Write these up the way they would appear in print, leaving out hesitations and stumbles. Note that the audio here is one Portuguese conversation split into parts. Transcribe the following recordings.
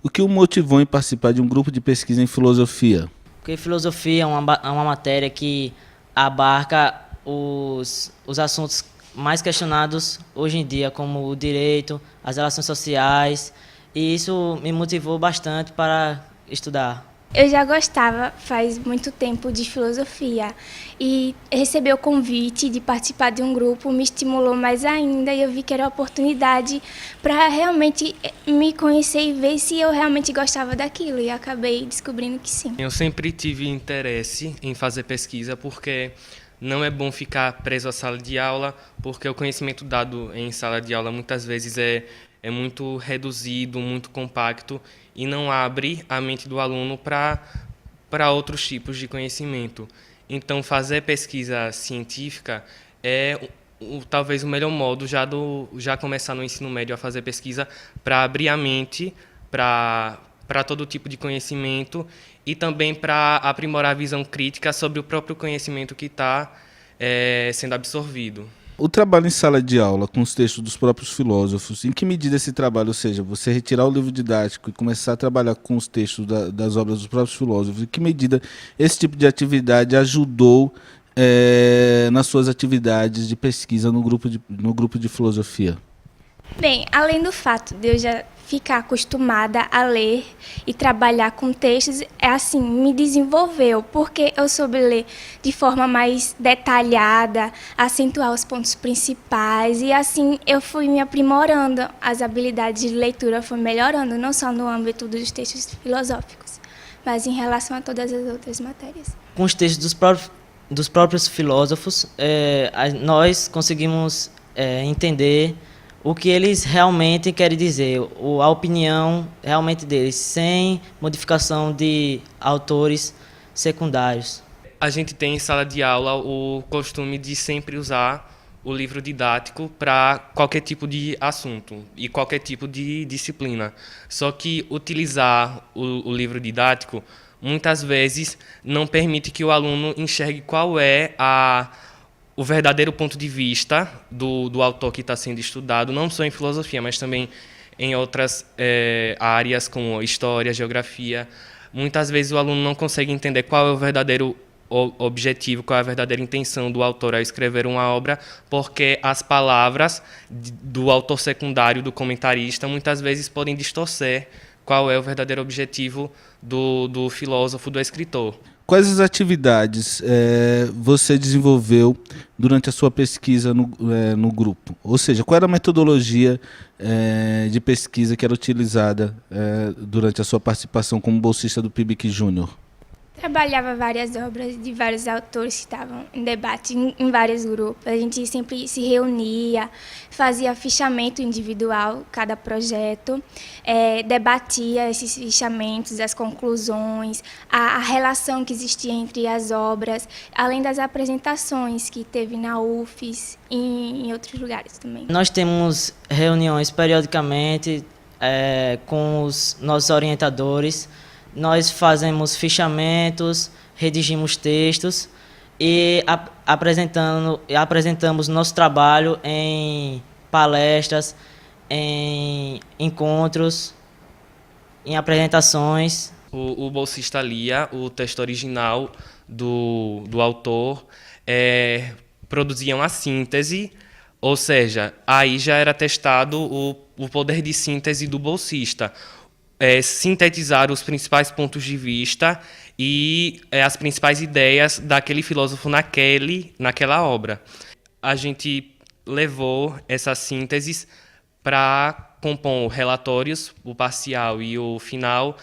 O que o motivou em participar de um grupo de pesquisa em filosofia? Porque filosofia é uma matéria que abarca os assuntos mais questionados hoje em dia, como o direito, as relações sociais, e isso me motivou bastante para estudar. Eu já gostava faz muito tempo de filosofia e receber o convite de participar de um grupo me estimulou mais ainda e eu vi que era uma oportunidade para realmente me conhecer e ver se eu realmente gostava daquilo e acabei descobrindo que sim. Eu sempre tive interesse em fazer pesquisa porque não é bom ficar preso à sala de aula, porque o conhecimento dado em sala de aula muitas vezes é muito reduzido, muito compacto e não abre a mente do aluno para outros tipos de conhecimento. Então, fazer pesquisa científica é talvez o melhor modo já começar no ensino médio a fazer pesquisa para abrir a mente para todo tipo de conhecimento e também para aprimorar a visão crítica sobre o próprio conhecimento que está sendo absorvido. O trabalho em sala de aula com os textos dos próprios filósofos, em que medida esse trabalho, ou seja, você retirar o livro didático e começar a trabalhar com os textos das obras dos próprios filósofos, em que medida esse tipo de atividade ajudou nas suas atividades de pesquisa no grupo de filosofia? Bem, além do fato de eu já ficar acostumada a ler e trabalhar com textos, assim, me desenvolveu, porque eu soube ler de forma mais detalhada, acentuar os pontos principais, e assim eu fui me aprimorando, as habilidades de leitura foram melhorando, não só no âmbito dos textos filosóficos, mas em relação a todas as outras matérias. Com os textos dos próprios filósofos, nós conseguimos entender o que eles realmente querem dizer, a opinião realmente deles, sem modificação de autores secundários. A gente tem em sala de aula o costume de sempre usar o livro didático para qualquer tipo de assunto e qualquer tipo de disciplina. Só que utilizar o livro didático muitas vezes não permite que o aluno enxergue qual é o verdadeiro ponto de vista do autor que está sendo estudado, não só em filosofia, mas também em outras áreas como história, geografia. Muitas vezes o aluno não consegue entender qual é o verdadeiro objetivo, qual é a verdadeira intenção do autor ao escrever uma obra, porque as palavras do autor secundário, do comentarista, muitas vezes podem distorcer qual é o verdadeiro objetivo do filósofo, do escritor. Quais as atividades você desenvolveu durante a sua pesquisa no grupo? Ou seja, qual era a metodologia de pesquisa que era utilizada durante a sua participação como bolsista do PIBIC Júnior? Trabalhava várias obras de vários autores que estavam em debate em vários grupos. A gente sempre se reunia, fazia fichamento individual, cada projeto, debatia esses fichamentos, as conclusões, a relação que existia entre as obras, além das apresentações que teve na UFES e em outros lugares também. Nós temos reuniões periodicamente com os nossos orientadores. Nós fazemos fichamentos, redigimos textos e apresentamos nosso trabalho em palestras, em encontros, em apresentações. O bolsista lia o texto original do autor, produzia uma síntese, ou seja, aí já era testado o poder de síntese do bolsista. Sintetizar os principais pontos de vista e as principais ideias daquele filósofo naquela obra. A gente levou essas sínteses para compor relatórios, o parcial e o final,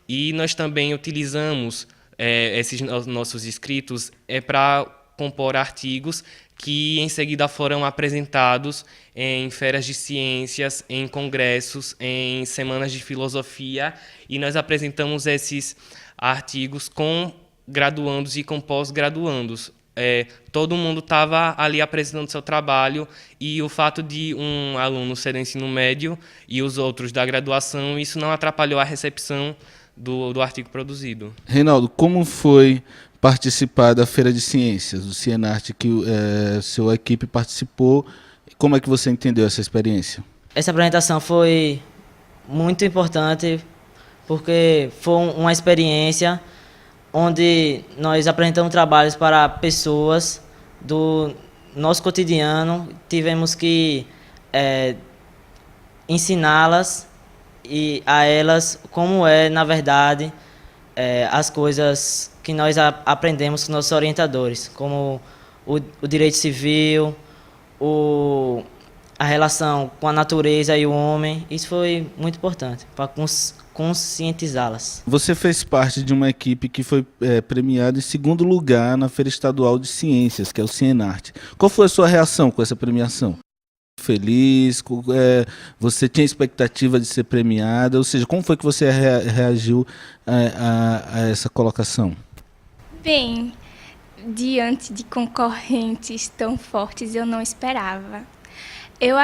e nós também utilizamos esses nossos escritos para compor artigos que em seguida foram apresentados em feiras de ciências, em congressos, em semanas de filosofia, e nós apresentamos esses artigos com graduandos e com pós-graduandos. Todo mundo estava ali apresentando seu trabalho, e o fato de um aluno ser do ensino médio e os outros da graduação, isso não atrapalhou a recepção do artigo produzido. Reinaldo, como foi participar da Feira de Ciências, do Cienarte, que sua equipe participou? Como é que você entendeu essa experiência? Essa apresentação foi muito importante porque foi uma experiência onde nós apresentamos trabalhos para pessoas do nosso cotidiano, tivemos que ensiná-las e a elas como é, na verdade, as coisas que nós aprendemos com nossos orientadores, como o direito civil, a relação com a natureza e o homem. Isso foi muito importante para conscientizá-las. Você fez parte de uma equipe que foi premiada em segundo lugar na Feira Estadual de Ciências, que é o Cienarte. Qual foi a sua reação com essa premiação? Feliz? Você tinha expectativa de ser premiada? Ou seja, como foi que você reagiu a essa colocação? Bem, diante de concorrentes tão fortes, eu não esperava. Eu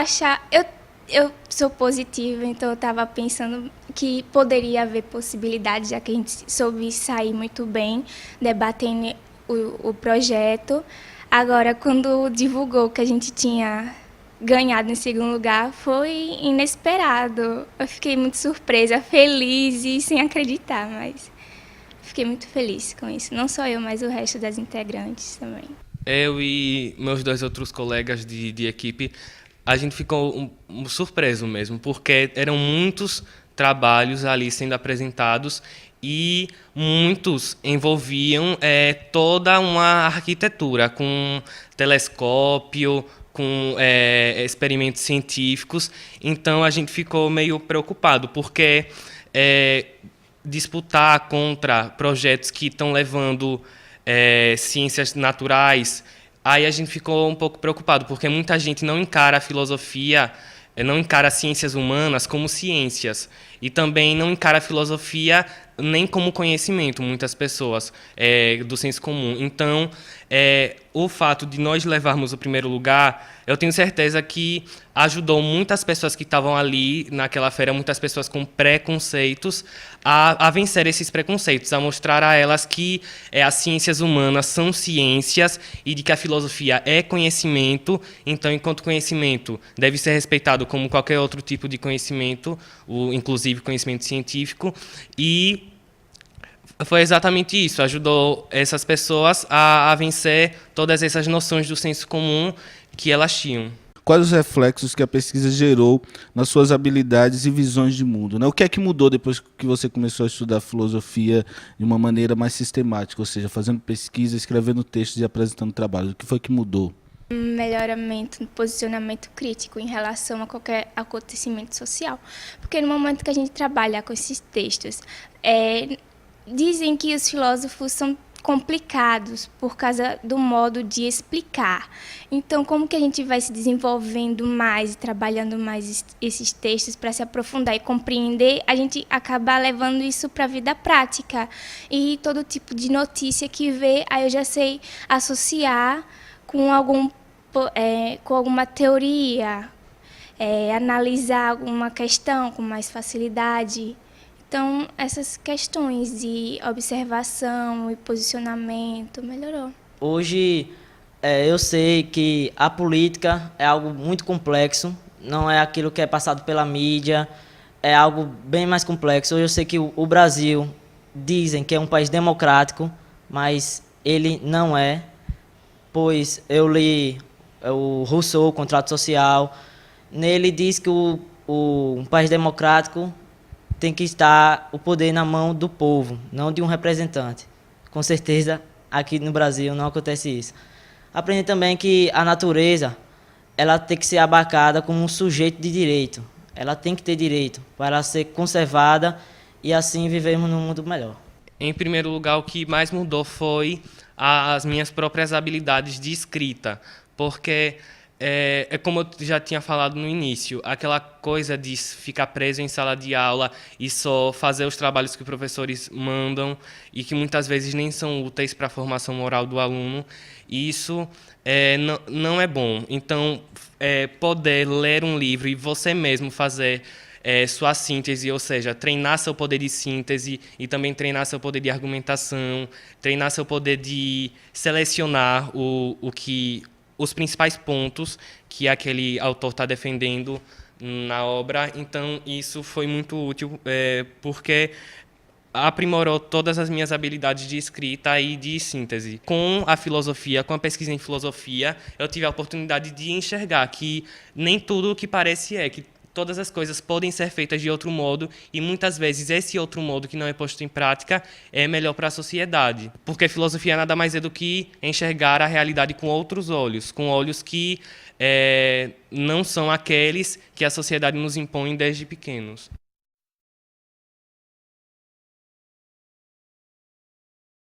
sou positiva, então eu estava pensando que poderia haver possibilidade, já que a gente soube sair muito bem, debatendo o projeto. Agora, quando divulgou que a gente tinha ganhado em segundo lugar, foi inesperado. Eu fiquei muito surpresa, feliz e sem acreditar, mas fiquei muito feliz com isso. Não só eu, mas o resto das integrantes também. Eu e meus 2 outros colegas de equipe, a gente ficou surpreso mesmo, porque eram muitos trabalhos ali sendo apresentados e muitos envolviam toda uma arquitetura, com telescópio, com experimentos científicos. Então a gente ficou meio preocupado, porque disputar contra projetos que estão levando ciências naturais, aí a gente ficou um pouco preocupado, porque muita gente não encara a filosofia, não encara as ciências humanas como ciências, e também não encara a filosofia nem como conhecimento, muitas pessoas, do senso comum. Então, o fato de nós levarmos o primeiro lugar, eu tenho certeza que ajudou muitas pessoas que estavam ali naquela feira, muitas pessoas com preconceitos, a vencer esses preconceitos, a mostrar a elas que as ciências humanas são ciências e de que a filosofia é conhecimento. Então, enquanto conhecimento deve ser respeitado como qualquer outro tipo de conhecimento, inclusive conhecimento científico, e foi exatamente isso, ajudou essas pessoas a vencer todas essas noções do senso comum que elas tinham. Quais os reflexos que a pesquisa gerou nas suas habilidades e visões de mundo, né? O que é que mudou depois que você começou a estudar filosofia de uma maneira mais sistemática, ou seja, fazendo pesquisa, escrevendo textos e apresentando trabalhos? O que foi que mudou? Melhoramento no posicionamento crítico em relação a qualquer acontecimento social. Porque no momento que a gente trabalha com esses textos, dizem que os filósofos são complicados por causa do modo de explicar. Então, como que a gente vai se desenvolvendo mais e trabalhando mais esses textos para se aprofundar e compreender, a gente acaba levando isso para a vida prática. E todo tipo de notícia que vê, aí eu já sei associar com alguma teoria, analisar alguma questão com mais facilidade. Então, essas questões de observação e posicionamento melhorou. Hoje, eu sei que a política é algo muito complexo, não é aquilo que é passado pela mídia, é algo bem mais complexo. Hoje eu sei que o Brasil, dizem que é um país democrático, mas ele não é, pois eu li o Rousseau, o Contrato Social, nele diz que um país democrático tem que estar o poder na mão do povo, não de um representante. Com certeza, aqui no Brasil não acontece isso. Aprendi também que a natureza, ela tem que ser abarcada como um sujeito de direito. Ela tem que ter direito para ser conservada e assim vivermos num mundo melhor. Em primeiro lugar, o que mais mudou foi as minhas próprias habilidades de escrita, porque como eu já tinha falado no início, aquela coisa de ficar preso em sala de aula e só fazer os trabalhos que os professores mandam e que muitas vezes nem são úteis para a formação moral do aluno, isso não é bom. Então, poder ler um livro e você mesmo fazer sua síntese, ou seja, treinar seu poder de síntese e também treinar seu poder de argumentação, treinar seu poder de selecionar os principais pontos que aquele autor está defendendo na obra. Então, isso foi muito útil, porque aprimorou todas as minhas habilidades de escrita e de síntese. Com a filosofia, com a pesquisa em filosofia, eu tive a oportunidade de enxergar que nem tudo o que parece que todas as coisas podem ser feitas de outro modo e muitas vezes esse outro modo que não é posto em prática é melhor para a sociedade. Porque filosofia nada mais é do que enxergar a realidade com outros olhos, com olhos que não são aqueles que a sociedade nos impõe desde pequenos.